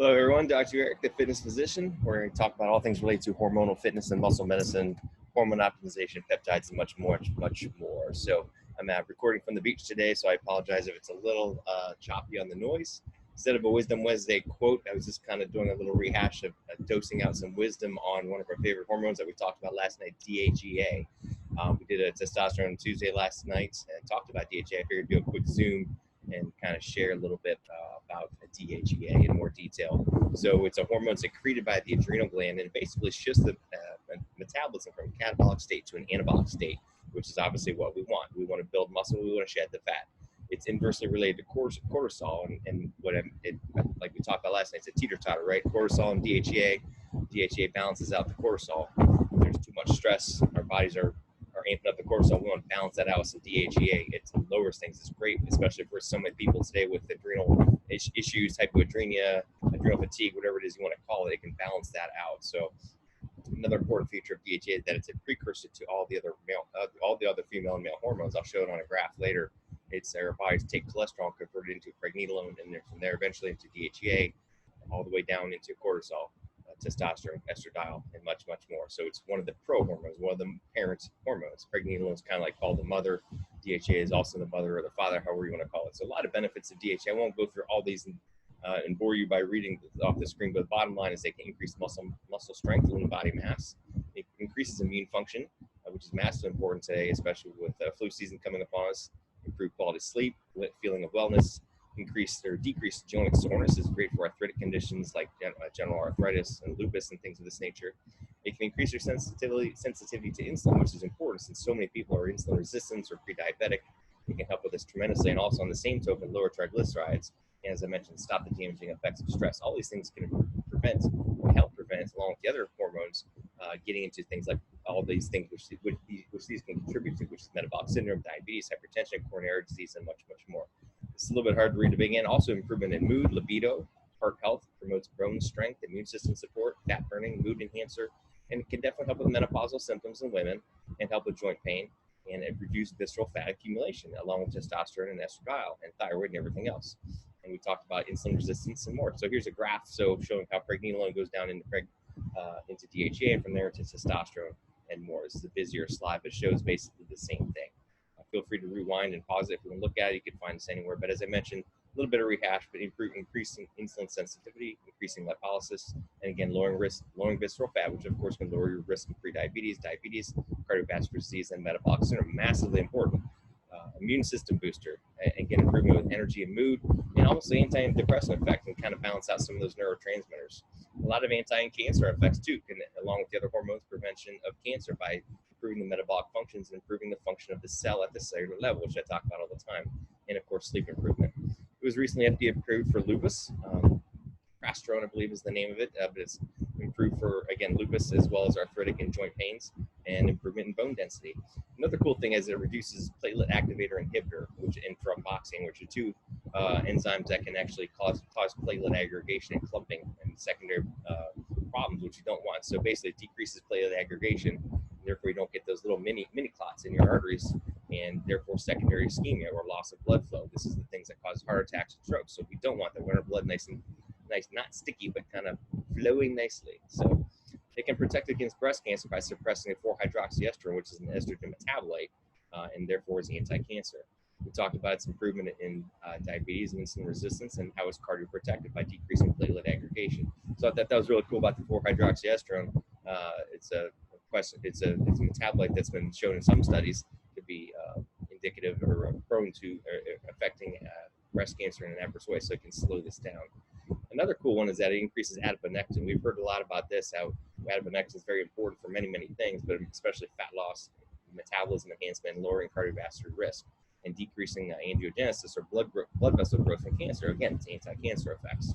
Hello, everyone. Dr. Eric, the fitness physician. We're going to talk about all things related to hormonal fitness and muscle medicine, hormone optimization, peptides, and much more. So I'm recording from the beach today, so I apologize if it's a little choppy on the noise. Instead of a Wisdom Wednesday quote, I was just kind of doing a little rehash of dosing out some wisdom on one of our favorite hormones that we talked about last night, DHEA. We did a testosterone Tuesday last night and talked about DHEA. I figured do a quick Zoom and kind of share a little bit about DHEA in more detail. So it's a hormone secreted by the adrenal gland, and it basically shifts the metabolism from a catabolic state to an anabolic state, which is obviously what we want. We want to build muscle, we want to shed the fat. It's inversely related to cortisol, and like we talked about last night, it's a teeter-totter, right? Cortisol and DHEA. DHEA balances out the cortisol. If there's too much stress, our bodies are amping up the cortisol. We want to balance that out with some DHEA. It lowers things. It's great, especially for so many people today with adrenal issues, hypoadrenia, adrenal fatigue, whatever it is you want to call it. It can balance that out. So another important feature of DHEA is that it's a precursor to all the other female and male hormones. I'll show it on a graph later. It's our bodies take cholesterol, convert it into pregnenolone, and then from there eventually into DHEA, all the way down into cortisol, testosterone, estradiol, and much, much more. So it's one of the pro hormones, one of the parent hormones. Pregnenolone is kind of like called the mother. DHEA is also the mother or the father, however you want to call it. So a lot of benefits of DHEA. I won't go through all these and bore you by reading off the screen, but the bottom line is they can increase muscle strength, lean body mass. It increases immune function, which is massively important today, especially with flu season coming upon us. Improve quality of sleep, feeling of wellness, increase or decrease joint soreness is great for arthritic conditions like general arthritis and lupus and things of this nature. It can increase your sensitivity to insulin, which is important since so many people are insulin resistant or pre-diabetic. It can help with this tremendously, and also on the same token, lower triglycerides. And as I mentioned, stop the damaging effects of stress. All these things can help prevent, along with the other hormones, getting into things like all these things which these can contribute to, which is metabolic syndrome, diabetes, hypertension, coronary disease, and much, much more. It's a little bit hard to read to begin. Also, improvement in mood, libido, heart health, promotes bone strength, immune system support, fat burning, mood enhancer, and it can definitely help with menopausal symptoms in women and help with joint pain, and it reduces visceral fat accumulation, along with testosterone and estradiol and thyroid and everything else. And we talked about insulin resistance and more. So here's a graph showing how pregnenolone goes down into DHEA, and from there to testosterone and more. This is a busier slide, but it shows basically the same thing. Feel free to rewind and pause it. If you want to look at it, you can find this anywhere. But as I mentioned, a little bit of rehash, but increasing insulin sensitivity, increasing lipolysis, and again, lowering visceral fat, which of course can lower your risk of prediabetes, diabetes, cardiovascular disease, and metabolic syndrome. Massively important. Immune system booster, again, improvement with energy and mood, and also antidepressant effect and kind of balance out some of those neurotransmitters. A lot of anti-cancer effects too, along with the other hormones, prevention of cancer by improving the metabolic functions and improving the function of the cell at the cellular level, which I talk about all the time, and of course, sleep improvement. It was recently FDA approved for lupus. Prostrone, I believe, is the name of it, but it's improved for, again, lupus as well as arthritic and joint pains, and improvement in bone density. Another cool thing is it reduces platelet activator inhibitor, and thromboxane, which are two enzymes that can actually cause platelet aggregation and clumping and secondary problems, which you don't want. So basically, it decreases platelet aggregation, and therefore you don't get those little mini clots in your arteries, and therefore secondary ischemia or loss of blood flow. This is the things that cause heart attacks and strokes. So we don't want that. We want our blood nice, not sticky, but kind of flowing nicely. So it can protect against breast cancer by suppressing 4-hydroxyestrone, which is an estrogen metabolite, and therefore is anti-cancer. We talked about its improvement in diabetes and insulin resistance, and how it's cardioprotective by decreasing platelet aggregation. So I thought that was really cool about the 4-hydroxyestrone. It's a metabolite that's been shown in some studies to be indicative or prone to affecting breast cancer in an adverse way, so it can slow this down. Another cool one is that it increases adiponectin. We've heard a lot about this, how adiponectin is very important for many, many things, but especially fat loss, metabolism enhancement, and lowering cardiovascular risk, and decreasing angiogenesis or blood vessel growth in cancer. Again, it's anti-cancer effects.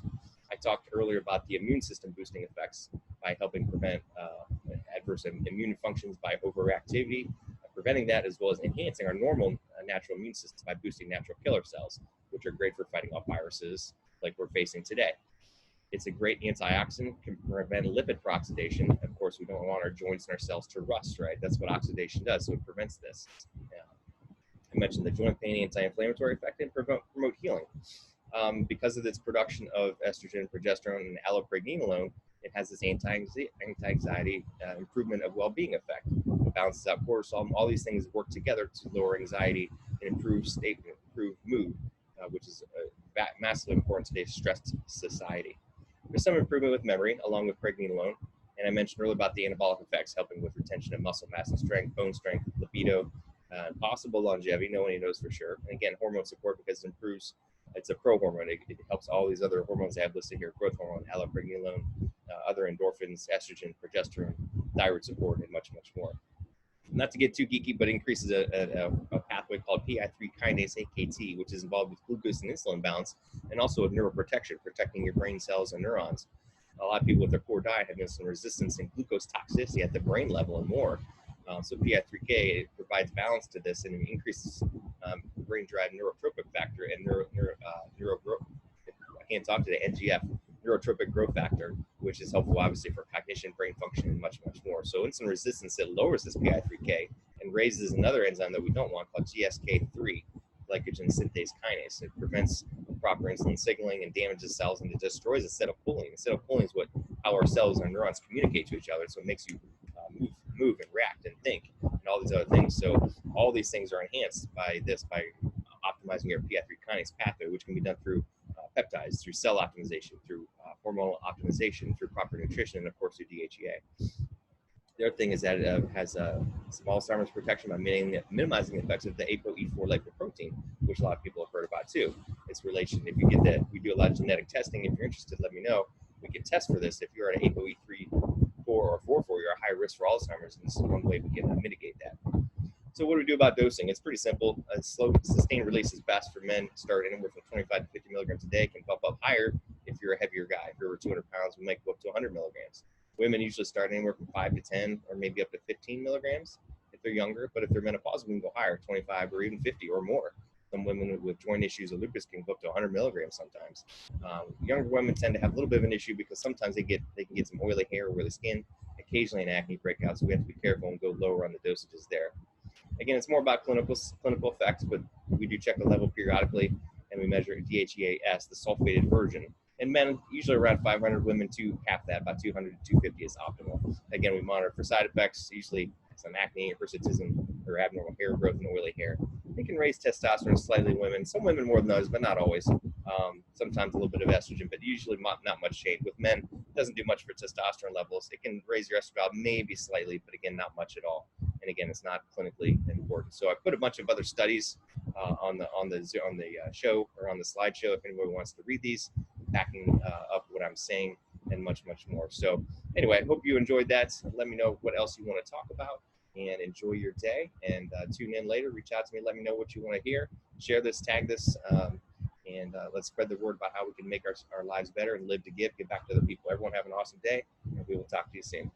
I talked earlier about the immune system boosting effects by helping prevent adverse immune functions by overactivity, preventing that, as well as enhancing our normal natural immune system by boosting natural killer cells, which are great for fighting off viruses like we're facing today. It's a great antioxidant, can prevent lipid peroxidation. Of course, we don't want our joints and our cells to rust, right? That's what oxidation does, so it prevents this. I mentioned the joint pain, anti-inflammatory effect, and promote healing. Because of its production of estrogen, progesterone, and allopregnenolone, it has this anti-anxiety improvement of well-being effect. It balances out cortisol. All these things work together to lower anxiety and improve mood, which is massively important in today's stressed society. There's some improvement with memory, along with pregnenolone. And I mentioned earlier about the anabolic effects, helping with retention of muscle mass and strength, bone strength, libido, possible longevity. No one knows for sure. And again, hormone support because it improves. It's a pro-hormone. It helps all these other hormones I have listed here: growth hormone, allopregnanolone, other endorphins, estrogen, progesterone, thyroid support, and much, much more. Not to get too geeky, but increases a pathway called PI3 kinase AKT, which is involved with glucose and insulin balance, and also with neuroprotection, protecting your brain cells and neurons. A lot of people with their poor diet have insulin resistance and glucose toxicity at the brain level and more. So PI3K provides balance to this and increases brain-derived neurotropic factor and neurogrowth. I can't talk today. NGF, neurotropic growth factor, which is helpful obviously for cognition, brain function, and much, much more. So insulin resistance, it lowers this PI3K and raises another enzyme that we don't want called GSK3, glycogen synthase kinase. It prevents proper insulin signaling and damages cells, and it destroys acetylcholine. Acetylcholine is how our cells and neurons communicate to each other, so it makes you move and react and think and all these other things. So all these things are enhanced by optimizing your PI3 kinase pathway, which can be done through peptides, through cell optimization, through hormonal optimization, through proper nutrition, and of course through DHEA. The other thing is that it has some Alzheimer's protection by minimizing the effects of the ApoE4 lipoprotein, which a lot of people have heard about too. Its relation, if you get that, we do a lot of genetic testing. If you're interested, let me know. We can test for this. If you're at an ApoE3, 4 or 4, you're at high risk for Alzheimer's, and this is one way we can mitigate that. So what do we do about dosing? It's pretty simple. A slow, sustained release is best for men. Start anywhere from 25 to 50 milligrams a day. Can bump up higher if you're a heavier guy. If you're over 200 pounds, we might go up to 100 milligrams. Women usually start anywhere from 5 to 10 or maybe up to 15 milligrams if they're younger. But if they're menopausal, we can go higher, 25 or even 50 or more. Some women with joint issues or lupus can go up to 100 milligrams sometimes. Younger women tend to have a little bit of an issue because sometimes they can get some oily hair, oily skin, occasionally an acne breakout. So we have to be careful and go lower on the dosages there. Again, it's more about clinical effects, but we do check the level periodically, and we measure DHEAS, the sulfated version. And men, usually around 500, women to half that, about 200 to 250 is optimal. Again, we monitor for side effects, usually some acne, hirsutism, or abnormal hair growth and oily hair. It can raise testosterone slightly in women, some women more than others, but not always. Sometimes a little bit of estrogen, but usually not much change. With men, it doesn't do much for testosterone levels. It can raise your estrogen maybe slightly, but again, not much at all. And again, it's not clinically important. So I put a bunch of other studies on the show or on the slideshow if anybody wants to read these, backing up what I'm saying and much, much more. So anyway, I hope you enjoyed that. Let me know what else you want to talk about and enjoy your day. And tune in later. Reach out to me. Let me know what you want to hear. Share this, tag this, and let's spread the word about how we can make our lives better and live to give back to other people. Everyone have an awesome day, and we will talk to you soon.